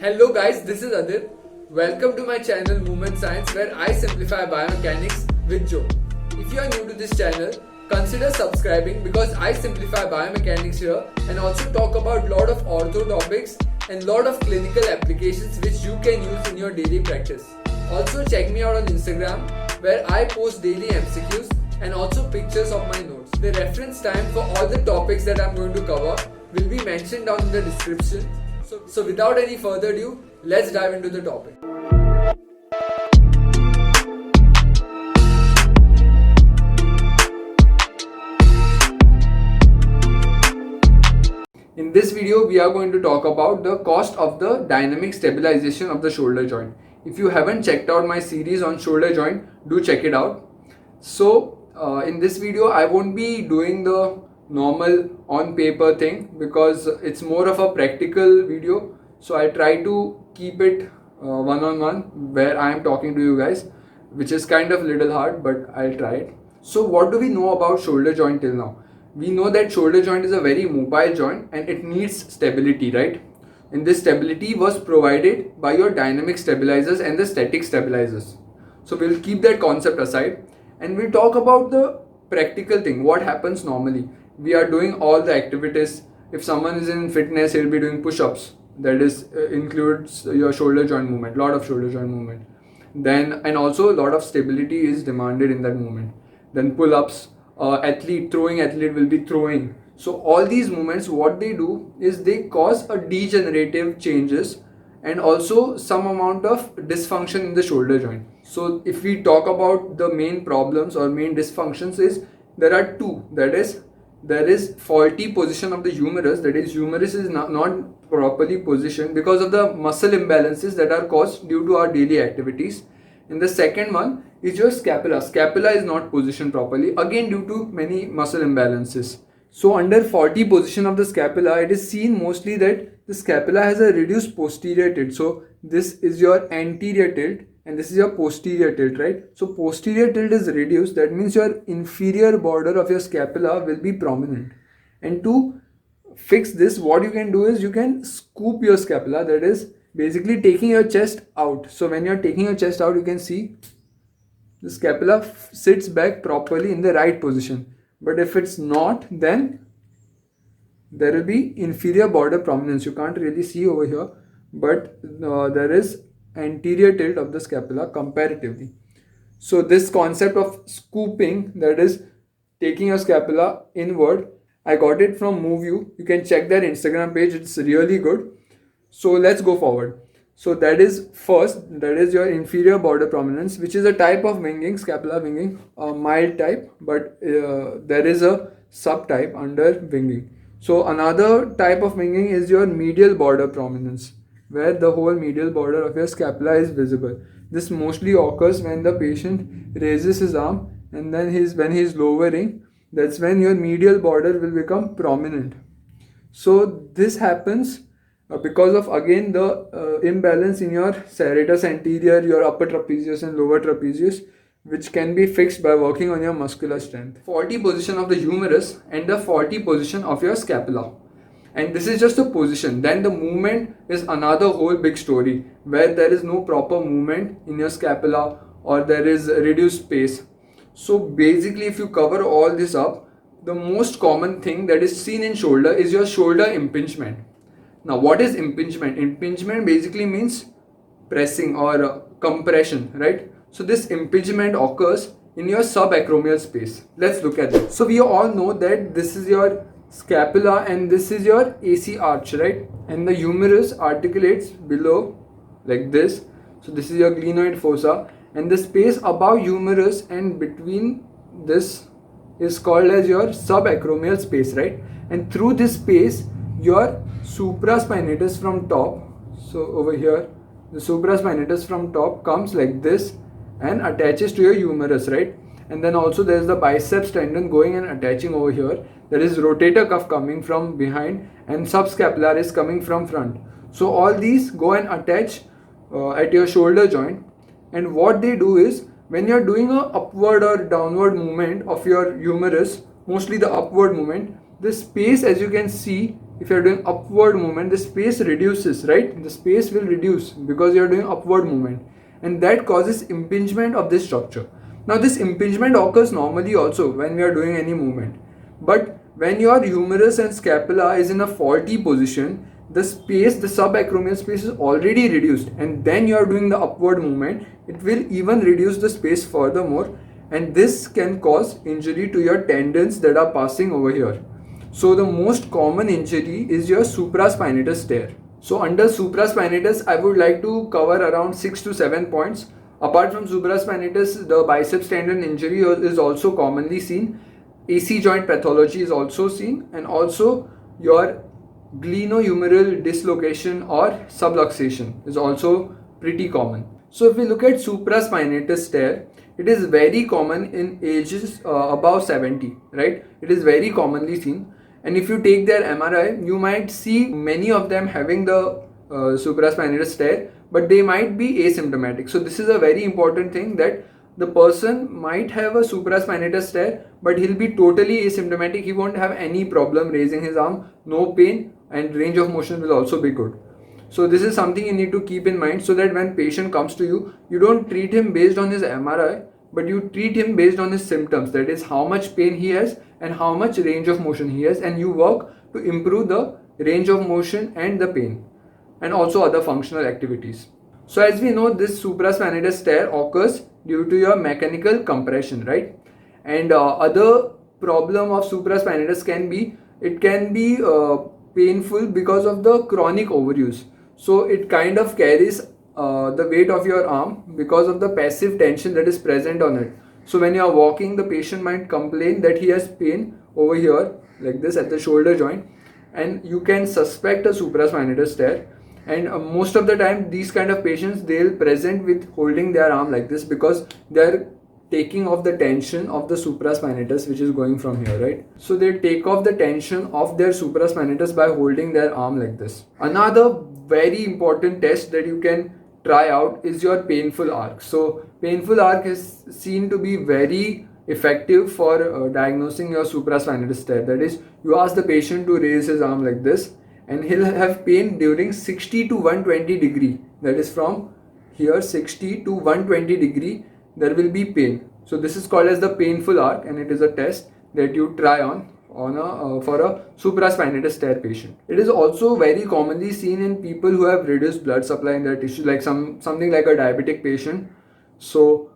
Hello guys, this is Adit. Welcome to my channel Movement Science where I simplify biomechanics with Joe. If you are new to this channel, consider subscribing because I simplify biomechanics here and also talk about lot of ortho topics and lot of clinical applications which you can use in your daily practice. Also check me out on Instagram where I post daily MCQs and also pictures of my notes. The reference time for all the topics that I'm going to cover will be mentioned down in the description. So without any further ado, let's dive into the topic. In this video, we are going to talk about the cost of the dynamic stabilization of the shoulder joint. If you haven't checked out my series on shoulder joint, do check it out. So in this video, I won't be doing the normal on paper thing because it's more of a practical video. So I try to keep it one-on-one where I am talking to you guys, which is kind of little hard, but I'll try it. So what do we know about shoulder joint till now? We know that shoulder joint is a very mobile joint and it needs stability, right? And this stability was provided by your dynamic stabilizers and the static stabilizers. So we'll keep that concept aside and we'll talk about the practical thing, what happens normally. We are doing all the activities. If someone is in fitness, he'll be doing push-ups. That is includes your shoulder joint movement, lot of shoulder joint movement. Then and also a lot of stability is demanded in that movement. Then pull-ups, throwing athlete will be throwing. So all these movements, what they do is they cause a degenerative changes and also some amount of dysfunction in the shoulder joint. So if we talk about the main problems or main dysfunctions is there are two. That is, there is faulty position of the humerus. That is, humerus is not properly positioned because of the muscle imbalances that are caused due to our daily activities. And the second one is your scapula. Scapula is not positioned properly, again due to many muscle imbalances. So under faulty position of the scapula, it is seen mostly that the scapula has a reduced posterior tilt. So this is your anterior tilt and this is your posterior tilt, right? So posterior tilt is reduced. That means your inferior border of your scapula will be prominent. And to fix this, what you can do is you can scoop your scapula. That is basically taking your chest out. So when you're taking your chest out, you can see the scapula sits back properly in the right position. But if it's not, then there will be inferior border prominence. You can't really see over here, but there is anterior tilt of the scapula comparatively. So this concept of scooping, that is taking your scapula inward, I got it from MoveU. You can check their Instagram page. It's really good. So let's go forward. So that is first, that is your inferior border prominence, which is a type of winging, scapular winging, a mild type, but there is a subtype under winging. So another type of winging is your medial border prominence, where the whole medial border of your scapula is visible. This mostly occurs when the patient raises his arm and then when he is lowering, that's when your medial border will become prominent. So this happens because of again the imbalance in your serratus anterior, your upper trapezius and lower trapezius, which can be fixed by working on your muscular strength. Faulty position of the humerus and the faulty position of your scapula. And this is just a position. Then the movement is another whole big story where there is no proper movement in your scapula or there is reduced space. So basically if you cover all this up, the most common thing that is seen in shoulder is your shoulder impingement. Now what is impingement? Impingement basically means pressing or compression, right? So this impingement occurs in your subacromial space. Let's look at it. So we all know that this is your scapula and this is your AC arch, right? And the humerus articulates below like this. So this is your glenoid fossa and the space above humerus and between this is called as your subacromial space, right? And through this space your supraspinatus from top, so over here the supraspinatus from top comes like this and attaches to your humerus, right? And then also there is the biceps tendon going and attaching over here. There is rotator cuff coming from behind and subscapularis coming from front. So all these go and attach at your shoulder joint, and what they do is when you are doing a upward or downward movement of your humerus, mostly the upward movement, the space, as you can see, if you are doing upward movement, the space reduces, right? The space will reduce because you are doing upward movement, and that causes impingement of this structure. Now this impingement occurs normally also when we are doing any movement, but when your humerus and scapula is in a faulty position, the space, the subacromial space is already reduced, and then you are doing the upward movement, it will even reduce the space furthermore, and this can cause injury to your tendons that are passing over here. So the most common injury is your supraspinatus tear. So under supraspinatus, I would like to cover around 6 to 7 points. Apart from supraspinatus, the biceps tendon injury is also commonly seen. AC joint pathology is also seen, and also your glenohumeral dislocation or subluxation is also pretty common. So if we look at supraspinatus tear, it is very common in ages above 70, right? It is very commonly seen, and if you take their MRI, you might see many of them having the supraspinatus tear, but they might be asymptomatic. So this is a very important thing, that the person might have a supraspinatus tear, but he'll be totally asymptomatic. He won't have any problem raising his arm, no pain, and range of motion will also be good. So this is something you need to keep in mind, so that when patient comes to you, you don't treat him based on his MRI, but you treat him based on his symptoms, that is how much pain he has and how much range of motion he has, and you work to improve the range of motion and the pain, and also other functional activities. So as we know, this supraspinatus tear occurs due to your mechanical compression, right? And other problem of supraspinatus can be, it can be painful because of the chronic overuse. So it kind of carries the weight of your arm because of the passive tension that is present on it. So when you are walking, the patient might complain that he has pain over here like this at the shoulder joint, and you can suspect a supraspinatus tear. And most of the time these kind of patients, they'll present with holding their arm like this, because they're taking off the tension of the supraspinatus which is going from here, right? So they take off the tension of their supraspinatus by holding their arm like this. Another very important test that you can try out is your painful arc. So painful arc is seen to be very effective for diagnosing your supraspinatus tear. That is, you ask the patient to raise his arm like this, and he'll have pain during 60 to 120 degree. That is, from here 60 to 120 degree there will be pain. So this is called as the painful arc, and it is a test that you try on a for a supraspinatus tear patient. It is also very commonly seen in people who have reduced blood supply in their tissue, like something like a diabetic patient. So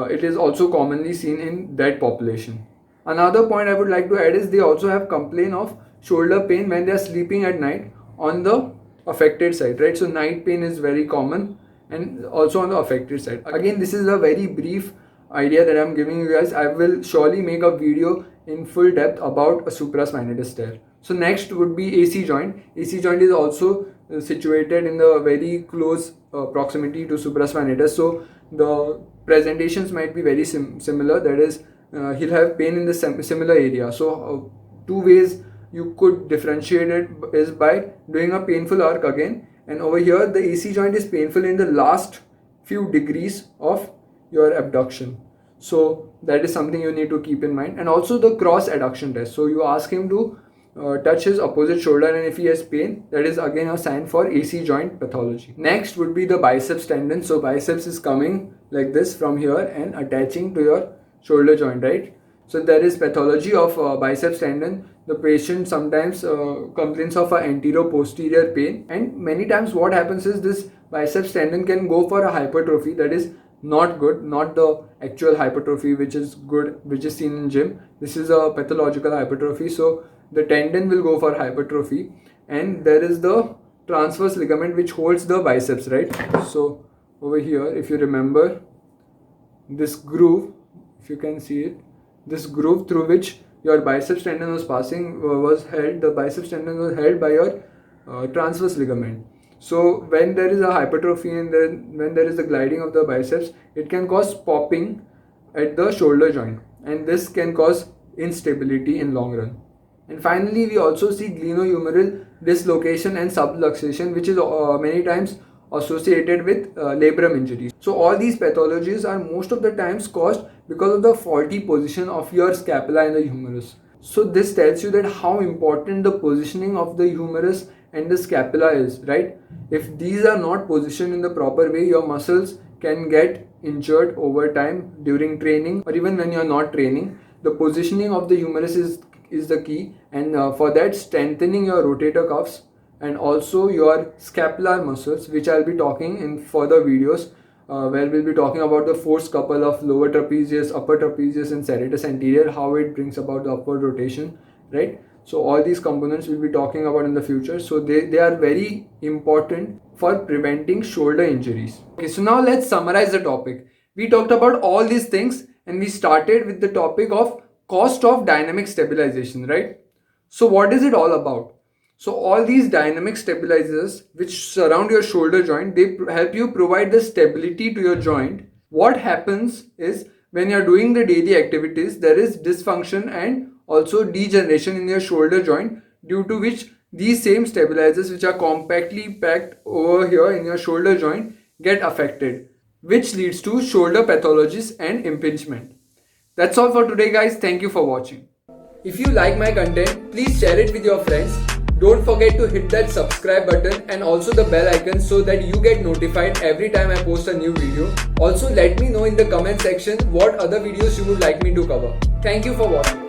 it is also commonly seen in that population. Another point I would like to add is they also have complaint of shoulder pain when they are sleeping at night on the affected side, right? So night pain is very common, and also on the affected side. Again, this is a very brief idea that I'm giving you guys. I will surely make a video in full depth about a supraspinatus tear. So next would be AC joint. AC joint is also situated in the very close proximity to supraspinatus. So the presentations might be very similar. That is, he'll have pain in the similar area. So two ways you could differentiate it is by doing a painful arc again, and over here the AC joint is painful in the last few degrees of your abduction. So that is something you need to keep in mind. And also the cross adduction test. So you ask him to touch his opposite shoulder, and if he has pain, that is again a sign for AC joint pathology. Next would be the biceps tendon. So biceps is coming like this from here and attaching to your shoulder joint, right? So there is pathology of biceps tendon. The patient sometimes complains of an anterior-posterior pain, and many times what happens is this biceps tendon can go for a hypertrophy that is not good, not the actual hypertrophy which is good, which is seen in gym. This is a pathological hypertrophy, so the tendon will go for hypertrophy, and there is the transverse ligament which holds the biceps, right? So over here, if you remember this groove, if you can see it, this groove through which your biceps tendon was passing was held, the biceps tendon was held by your transverse ligament. So when there is a hypertrophy and then when there is the gliding of the biceps, it can cause popping at the shoulder joint, and this can cause instability in long run. And finally, we also see glenohumeral dislocation and subluxation, which is many times associated with labrum injuries. So all these pathologies are most of the times caused because of the faulty position of your scapula and the humerus. So this tells you that how important the positioning of the humerus and the scapula is, right? If these are not positioned in the proper way, your muscles can get injured over time during training or even when you're not training. The positioning of the humerus is the key, and for that, strengthening your rotator cuffs and also your scapular muscles, which I'll be talking in further videos, where we'll be talking about the force couple of lower trapezius, upper trapezius and serratus anterior, how it brings about the upward rotation, right? So all these components we'll be talking about in the future. So they are very important for preventing shoulder injuries. Okay, so now let's summarize the topic. We talked about all these things and we started with the topic of cost of dynamic stabilization, right? So what is it all about? So all these dynamic stabilizers which surround your shoulder joint, they help you provide the stability to your joint. What happens is when you're doing the daily activities, there is dysfunction and also degeneration in your shoulder joint, due to which these same stabilizers which are compactly packed over here in your shoulder joint get affected, which leads to shoulder pathologies and impingement. That's all for today, guys. Thank you for watching. If you like my content, please share it with your friends. Don't forget to hit that subscribe button and also the bell icon so that you get notified every time I post a new video. Also, let me know in the comment section what other videos you would like me to cover. Thank you for watching.